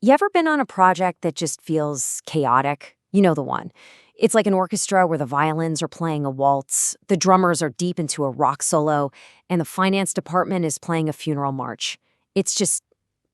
You ever been on a project that just feels chaotic? You know the one. It's like an orchestra where the violins are playing a waltz, the drummers are deep into a rock solo, and the finance department is playing a funeral march. It's just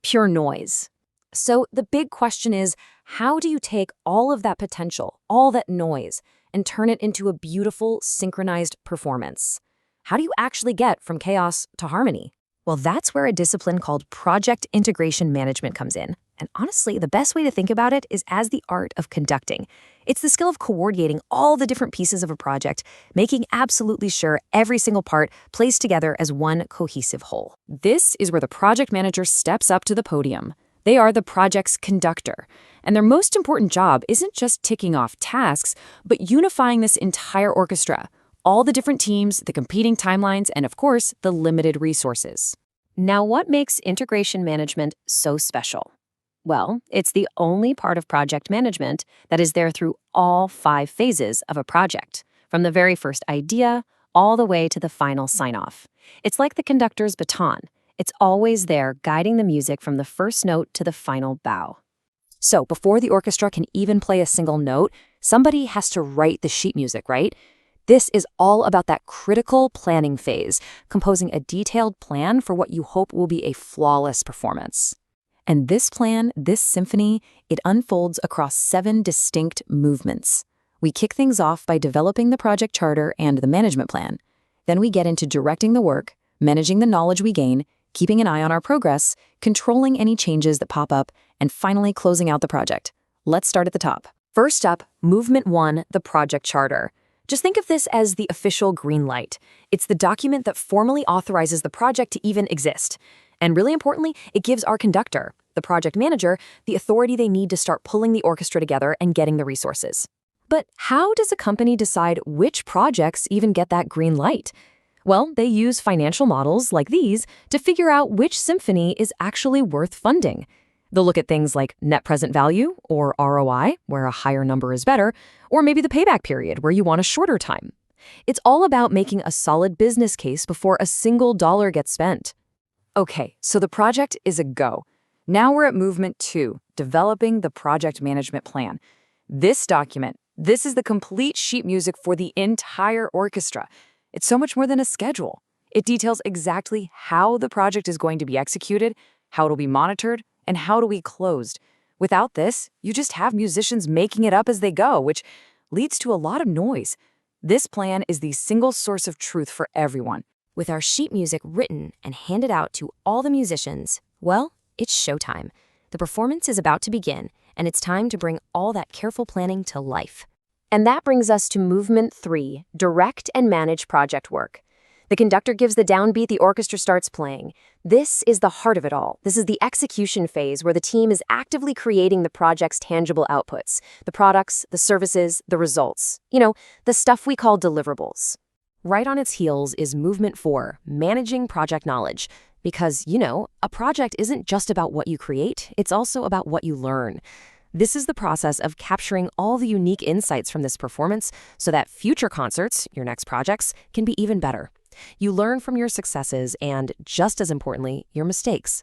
pure noise. So the big question is, how do you take all of that potential, all that noise, and turn it into a beautiful, synchronized performance? How do you actually get from chaos to harmony? Well, that's where a discipline called project integration management comes in. And honestly, the best way to think about it is as the art of conducting. It's the skill of coordinating all the different pieces of a project, making absolutely sure every single part plays together as one cohesive whole. This is where the project manager steps up to the podium. They are the project's conductor, and their most important job isn't just ticking off tasks, but unifying this entire orchestra, all the different teams, the competing timelines, and of course, the limited resources. Now, what makes integration management so special? Well, it's the only part of project management that is there through all 5 phases of a project, from the very first idea all the way to the final sign-off. It's like the conductor's baton. It's always there guiding the music from the first note to the final bow. So before the orchestra can even play a single note, somebody has to write the sheet music, right? This is all about that critical planning phase, composing a detailed plan for what you hope will be a flawless performance. And this plan, this symphony, it unfolds across 7 distinct movements. We kick things off by developing the project charter and the management plan. Then we get into directing the work, managing the knowledge we gain, keeping an eye on our progress, controlling any changes that pop up, and finally closing out the project. Let's start at the top. First up, Movement 1, the project charter. Just think of this as the official green light. It's the document that formally authorizes the project to even exist. And really importantly, it gives our conductor, the project manager, the authority they need to start pulling the orchestra together and getting the resources. But how does a company decide which projects even get that green light? Well, they use financial models like these to figure out which symphony is actually worth funding. They'll look at things like net present value, or ROI, where a higher number is better, or maybe the payback period, where you want a shorter time. It's all about making a solid business case before a single dollar gets spent. Okay, so the project is a go. Now we're at Movement 2, developing the project management plan. This document, this is the complete sheet music for the entire orchestra. It's so much more than a schedule. It details exactly how the project is going to be executed, how it'll be monitored, and how it'll be closed. Without this, you just have musicians making it up as they go, which leads to a lot of noise. This plan is the single source of truth for everyone. With our sheet music written and handed out to all the musicians, well, it's showtime. The performance is about to begin, and it's time to bring all that careful planning to life. And that brings us to Movement 3, direct and manage project work. The conductor gives the downbeat, the orchestra starts playing. This is the heart of it all. This is the execution phase where the team is actively creating the project's tangible outputs, the products, the services, the results. The stuff we call deliverables. Right on its heels is Movement 4, managing project knowledge. Because, a project isn't just about what you create, it's also about what you learn. This is the process of capturing all the unique insights from this performance so that future concerts, your next projects, can be even better. You learn from your successes and, just as importantly, your mistakes.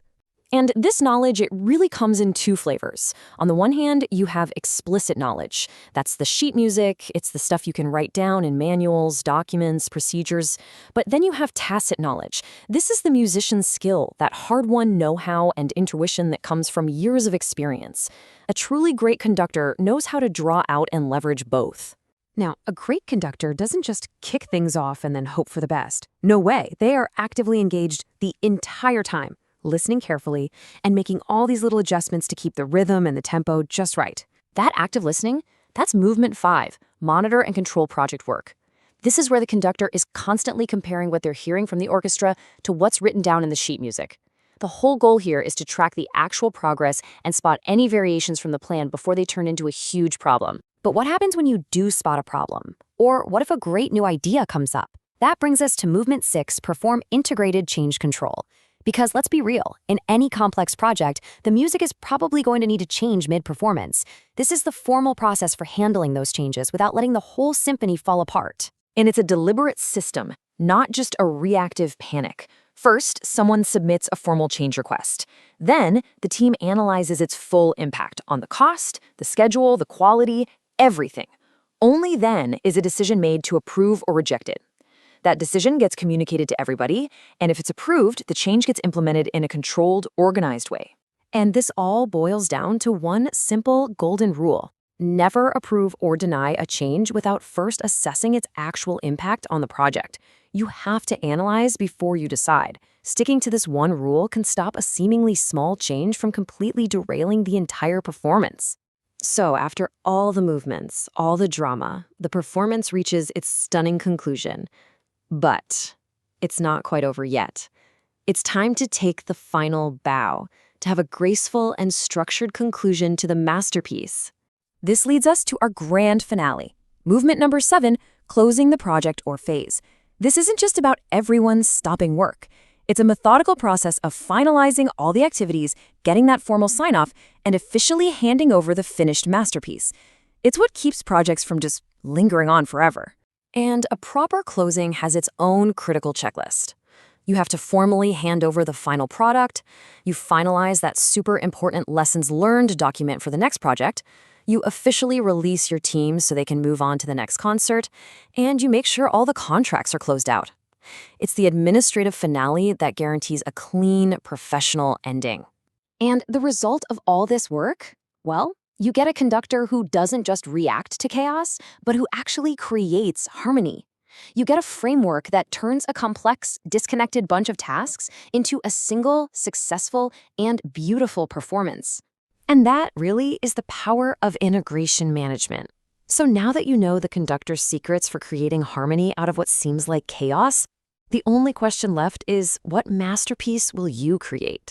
And this knowledge, it really comes in 2 flavors. On the one hand, you have explicit knowledge. That's the sheet music, it's the stuff you can write down in manuals, documents, procedures. But then you have tacit knowledge. This is the musician's skill, that hard-won know-how and intuition that comes from years of experience. A truly great conductor knows how to draw out and leverage both. Now, a great conductor doesn't just kick things off and then hope for the best. No way. They are actively engaged the entire time, listening carefully and making all these little adjustments to keep the rhythm and the tempo just right. That active listening, that's Movement 5, monitor and control project work. This is where the conductor is constantly comparing what they're hearing from the orchestra to what's written down in the sheet music. The whole goal here is to track the actual progress and spot any variations from the plan before they turn into a huge problem. But what happens when you do spot a problem? Or what if a great new idea comes up? That brings us to Movement 6, perform integrated change control. Because let's be real, in any complex project, the music is probably going to need to change mid-performance. This is the formal process for handling those changes without letting the whole symphony fall apart. And it's a deliberate system, not just a reactive panic. First, someone submits a formal change request. Then, the team analyzes its full impact on the cost, the schedule, the quality, everything. Only then is a decision made to approve or reject it. That decision gets communicated to everybody, and if it's approved, the change gets implemented in a controlled, organized way. And this all boils down to one simple golden rule. Never approve or deny a change without first assessing its actual impact on the project. You have to analyze before you decide. Sticking to this one rule can stop a seemingly small change from completely derailing the entire performance. So after all the movements, all the drama, the performance reaches its stunning conclusion. But it's not quite over yet. It's time to take the final bow, to have a graceful and structured conclusion to the masterpiece. This leads us to our grand finale. Movement number 7, closing the project or phase. This isn't just about everyone stopping work. It's a methodical process of finalizing all the activities, getting that formal sign-off, and officially handing over the finished masterpiece. It's what keeps projects from just lingering on forever. And a proper closing has its own critical checklist. You have to formally hand over the final product, you finalize that super important lessons learned document for the next project, you officially release your team so they can move on to the next concert, and you make sure all the contracts are closed out. It's the administrative finale that guarantees a clean, professional ending. And the result of all this work? Well, you get a conductor who doesn't just react to chaos, but who actually creates harmony. You get a framework that turns a complex, disconnected bunch of tasks into a single, successful, and beautiful performance. And that really is the power of integration management. So now that you know the conductor's secrets for creating harmony out of what seems like chaos, the only question left is, what masterpiece will you create?